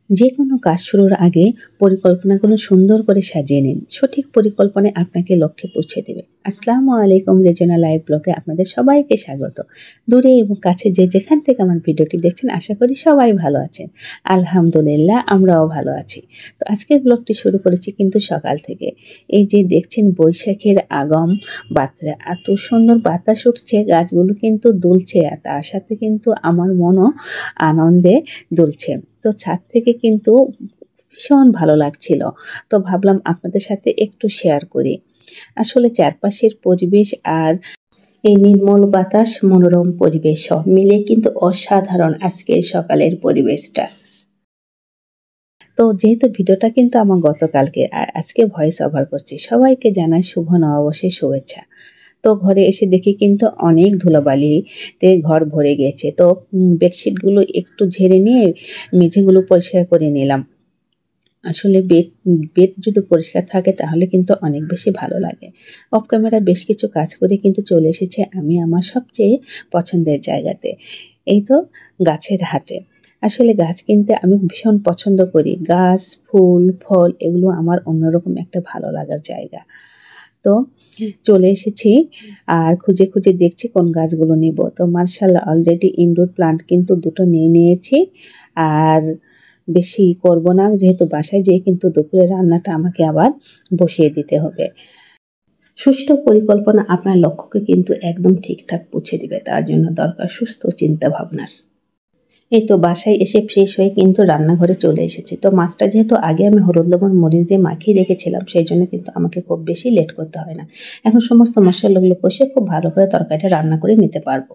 যেকোনো কাজ শুরুর আগে পরিকল্পনাগুলো সুন্দর করে সাজিয়ে নিন। সঠিক পরিকল্পনায় আপনাকে লক্ষ্যে পৌঁছে দেবে। আসসালামু আলাইকুম, রেজনা লাইভ ব্লগে আপনাদের সবাইকে স্বাগত। দূরে এবং কাছে যে যেখান থেকে আমার ভিডিওটি দেখছেন, আশা করি সবাই ভালো আছেন। আলহামদুলিল্লাহ, আমরাও ভালো আছি। তো আজকের ব্লগটি শুরু করেছি কিন্তু সকাল থেকে। এই যে দেখছেন বৈশাখের আগম বার্তা, এত সুন্দর বাতাস উঠছে, গাছগুলো কিন্তু দুলছে, আর তার সাথে কিন্তু আমার মনও আনন্দে দুলছে। তো ছাদ থেকে কিন্তু ভীষণ ভালো লাগছিল। তো ভাবলাম আপনাদের সাথে একটু শেয়ার করি। আসলে চারপাশের পরিবেশ আর এই নির্মল বাতাস, মনোরম পরিবেশ সব মিলে কিন্তু অসাধারণ আজকের সকালের পরিবেশটা। তো যেহেতু ভিডিওটা কিন্তু আমার গতকালকে, আর আজকে ভয়েস ওভার করছি, সবাইকে জানাই শুভ নববর্ষের শুভেচ্ছা। তো ঘরে এসে দেখি কিন্তু অনেক ধুলোবালিতে ঘর ভরে গেছে। তো বেডশিটগুলো একটু ঝেড়ে নিয়ে মেঝেগুলো পরিষ্কার করে নিলাম। আসলে বেড যদি পরিষ্কার থাকে তাহলে কিন্তু অনেক বেশি ভালো লাগে। অফ ক্যামেরা বেশ কিছু কাজ করে কিন্তু চলে এসেছি আমি আমার সবচেয়ে পছন্দের জায়গাতে। এই তো গাছের হাটে। আসলে গাছ কিনতে আমি ভীষণ পছন্দ করি। গাছ, ফুল, ফল এগুলো আমার অন্যরকম একটা ভালো লাগার জায়গা। তো চলে এসেছি আর খুঁজে, খুঁজে দেখছি কোন গাছগুলো নিব। তো মার্শাল্লাহ অলরেডি ইনডোর প্লান্ট কিন্তু ২ টো নিয়ে নিয়েছি। আর বেশি করব না, যেহেতু বাসায় যেয়ে কিন্তু দুপুরে রান্নাটা আমাকে আবার বসিয়ে দিতে হবে। সুষ্ঠু পরিকল্পনা আপনার লক্ষ্যকে কিন্তু একদম ঠিকঠাক পৌঁছে দিবে। তার জন্য দরকার সুস্থ চিন্তা ভাবনার। এই তো বাসায় এসে ফ্রেশ হয়ে কিন্তু রান্নাঘরে চলে এসেছি। তো মাছটা যেহেতু আগে আমি হলুদ, লবণ, মরিচ দিয়ে মাখিয়ে রেখেছিলাম, সেই জন্য কিন্তু আমাকে খুব বেশি লেট করতে হয় না। এখন সমস্ত মশলাগুলো কষে খুব ভালো করে তরকারিটা রান্না করে নিতে পারবো।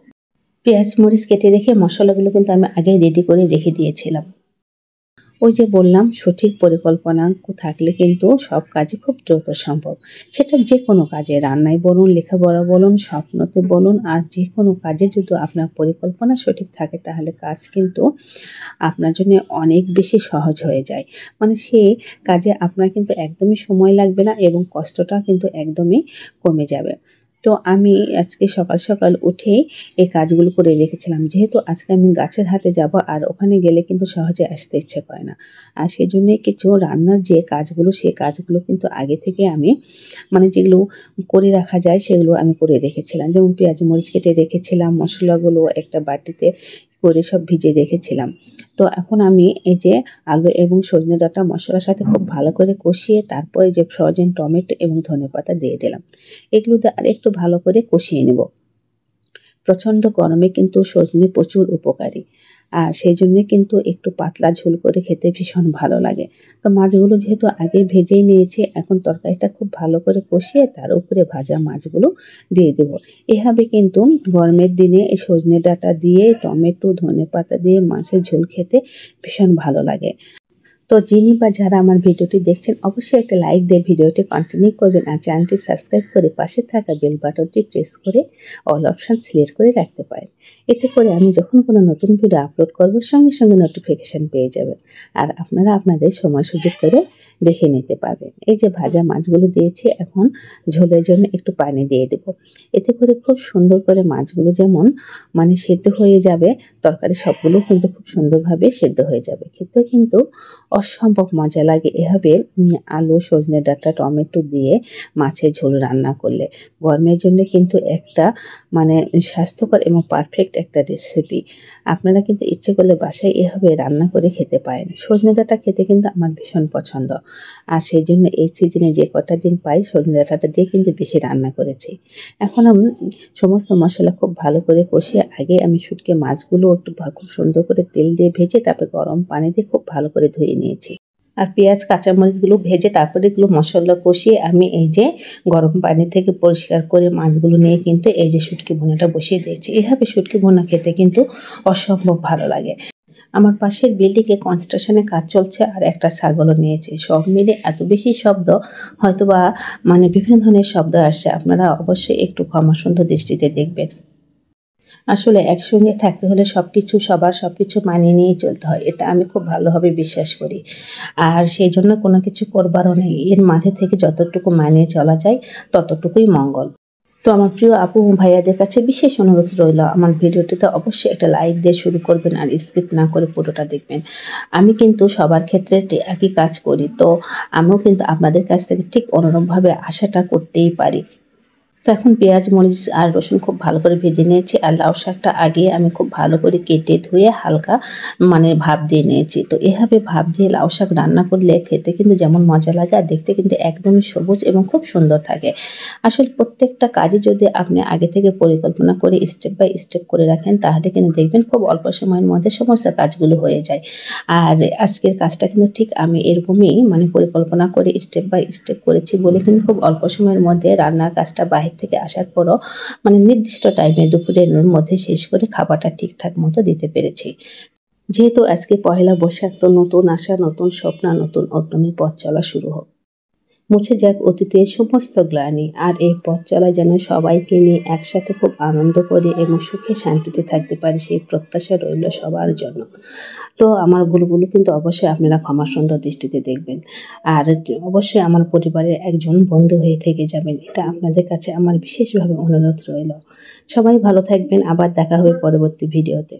পেঁয়াজ, মরিচ কেটে রেখে মশলাগুলো কিন্তু আমি আগেই রেডি করে রেখে দিয়েছিলাম। ওই যে বললাম, সঠিক পরিকল্পনা থাকলে কিন্তু সব কাজই খুব দ্রুত সম্ভব। সেটা যেকোনো কাজে, রান্নায় বলুন, লেখাপড়া বলুন, স্বপ্নতে বলুন, আর যেকোনো কাজে যদি আপনার পরিকল্পনা সঠিক থাকে তাহলে কাজ কিন্তু আপনার জন্য অনেক বেশি সহজ হয়ে যায়। মানে সেই কাজে আপনার কিন্তু একদমই সময় লাগবে না এবং কষ্টটা কিন্তু একদমই কমে যাবে। তো আমি আজকে সকাল, সকাল উঠেই এই কাজগুলো করে রেখেছিলাম। যেহেতু আজকে আমি গাছের হাটে যাব আর ওখানে গেলে কিন্তু সহজে আসতে ইচ্ছে করে না। আর সেজন্যই কিছু রান্নার যে কাজগুলো, সেই কাজগুলো কিন্তু আগে থেকে আমি মানে যেগুলো করে রাখা যায় সেগুলো আমি করে রেখেছিলাম। যেমন পেঁয়াজ, মরিচ কেটে রেখেছিলাম, মশলাগুলো একটা বাটিতে করে সব ভিজিয়ে রেখেছিলাম। তো এখন আমি এই যে আলু এবং সজনে ডাঁটা মশলার সাথে খুব ভালো করে কষিয়ে তারপরে যে ফ্রোজেন টমেটো এবং ধনেপাতা দিয়ে দিলাম। এগুলো দিয়ে আরেকটু ভালো করে কষিয়ে নেব। প্রচণ্ড গরমে কিন্তু সজনে প্রচুর উপকারী। আর সেইজন্যে কিন্তু একটু পাতলা ঝোল করে খেতে ভীষণ ভালো লাগে। তো মাছগুলো যেহেতু আগে ভেজেই নিয়েছি, এখন তরকারিটা খুব ভালো করে কষিয়ে তার উপরে ভাজা মাছগুলো দিয়ে দেব। এভাবে কিন্তু গরমের দিনে এই সজনে ডাঁটা দিয়ে, টমেটো, ধনেপাতা দিয়ে মাছের ঝোল খেতে ভীষণ ভালো লাগে। তো যিনি বা যারা আমার ভিডিওটি দেখছেন, অবশ্যই একটা লাইক দিয়ে ভিডিওটি কন্টিনিউ করবেন আর চ্যানেলটি সাবস্ক্রাইব করে পাশে থাকা বেল বাটনটি প্রেস করে অল অপশন সিলেক্ট করে রাখতে পারেন। এতে করে আমি যখন কোনো নতুন ভিডিও আপলোড করব সঙ্গে সঙ্গে নোটিফিকেশন পেয়ে যাবেন আর আপনারা আপনাদের সময় সুযোগ করে দেখে নিতে পারবেন। এই যে ভাজা মাছগুলো দিয়েছি, এখন ঝোলের জন্য একটু পানি দিয়ে দেব। এতে করে খুব সুন্দর করে মাছগুলো যেমন মানে সেদ্ধ হয়ে যাবে, তরকারি সবগুলো কিন্তু খুব সুন্দরভাবে সেদ্ধ হয়ে যাবে। খেতে কিন্তু অসম্ভব মজা লাগে এভাবে আলু, সজনে ডাঁটা, টমেটো দিয়ে মাছের ঝোল রান্না করলে। গরমের জন্য কিন্তু একটা মানে স্বাস্থ্যকর এবং পারফেক্ট একটা রেসিপি। আপনারা কিন্তু ইচ্ছে করলে বাসায় এভাবে রান্না করে খেতে পারেন। সজনে ডাঁটা খেতে কিন্তু আমার ভীষণ পছন্দ। আর সেই জন্য এই সিজনে যে কটা দিন পাই সজনে ডাঁটাটা দিয়ে কিন্তু বেশি রান্না করেছি। এখন আমি সমস্ত মশলা খুব ভালো করে কষিয়ে আগে আমি শুটকি মাছগুলো একটু খুব সুন্দর করে তেল দিয়ে ভেজে তারপরে গরম পানি দিয়ে খুব ভালো করে ধুয়ে নিয়েছি। আর পেঁয়াজ, কাঁচামরিচগুলো ভেজে তারপরে এগুলো মশলা কষিয়ে আমি এই যে গরম পানি থেকে পরিষ্কার করে মাছগুলো নিয়ে কিন্তু এই যে শুটকি ভুনাটা বসিয়ে দিয়েছি। এভাবে শুটকি ভুনা খেতে কিন্তু অসম্ভব ভালো লাগে। আমার পাশের বিল্ডিংয়ে কনস্ট্রাকশনের কাজ চলছে আর একটা ছাগলও নিয়েছে। সব মিলে এত বেশি শব্দ, হয়তোবা মানে বিভিন্ন ধরনের শব্দ আসছে। আপনারা অবশ্যই একটু ক্ষমা সুন্দর দৃষ্টিতে দেখবেন। আসলে একসঙ্গে থাকতে হলে সবকিছু সবার সবকিছু মানিয়ে নিয়েই চলতে হয়। এটা আমি খুব ভালোভাবে বিশ্বাস করি। আর সেইজন্য কোনো কিছু করবারও নেই। এর মাঝে থেকে যতটুকু মানিয়ে চলা যায় ততটুকুই মঙ্গল। তো আমার প্রিয় আপু ও ভাইয়াদের কাছে বিশেষ অনুরোধ রইল, আমার ভিডিওটিতে অবশ্যই একটা লাইক দিয়ে শুরু করবেন আর স্কিপ না করে পুরোটা দেখবেন। আমি কিন্তু সবার ক্ষেত্রে একই কাজ করি, তো আমিও কিন্তু আপনাদের কাছ থেকে ঠিক অনুরূপভাবে আশাটা করতেই পারি। তো এখন পেঁয়াজ, মরিচ আর রসুন খুব ভালো করে ভেজে নিয়েছি, আর লাউ শাকটা আগে আমি খুব ভালো করে কেটে ধুয়ে হালকা ভাপ দিয়ে নিয়েছি। তো এভাবে ভাপ দিয়ে লাউ শাক রান্না করলে খেতে কিন্তু যেমন মজা লাগে আর দেখতে কিন্তু একদমই সবুজ এবং খুব সুন্দর থাকে। আসলে প্রত্যেকটা কাজই যদি আপনি আগে থেকে পরিকল্পনা করে স্টেপ বাই স্টেপ করে রাখেন, তাহলে কিন্তু দেখবেন খুব অল্প সময়ের মধ্যে সমস্ত কাজগুলো হয়ে যায়। আর আজকের কাজটা কিন্তু ঠিক আমি এরকমই পরিকল্পনা করে স্টেপ বাই স্টেপ করেছি বলে কিন্তু খুব অল্প সময়ের মধ্যে রান্নার কাজটা বাহির থেকে আসার পরও নির্দিষ্ট টাইমে দুপুরের মধ্যে শেষ করে খাবারটা ঠিকঠাক মতো দিতে পেরেছি। যেহেতু আজকে পহেলা বৈশাখ, তো নতুন আশা, নতুন স্বপ্ন, নতুন উদ্যমে পথ চলা শুরু হোক। মুছে যাক অতীতের সমস্ত গ্লানি, আর এই পথ চলায় যেন সবাইকে নিয়ে একসাথে খুব আনন্দ করে এবং সুখে শান্তিতে থাকতে পারি, সেই প্রত্যাশা রইল সবার জন্য। তো আমার ভুলগুলো কিন্তু অবশ্যই আপনারা ক্ষমা সুন্দর দৃষ্টিতে দেখবেন। আর অবশ্যই আমার পরিবারের একজন বন্ধু হয়ে থেকে যাবেন, এটা আপনাদের কাছে আমার বিশেষভাবে অনুরোধ রইল। সবাই ভালো থাকবেন, আবার দেখা হবে পরবর্তী ভিডিওতে।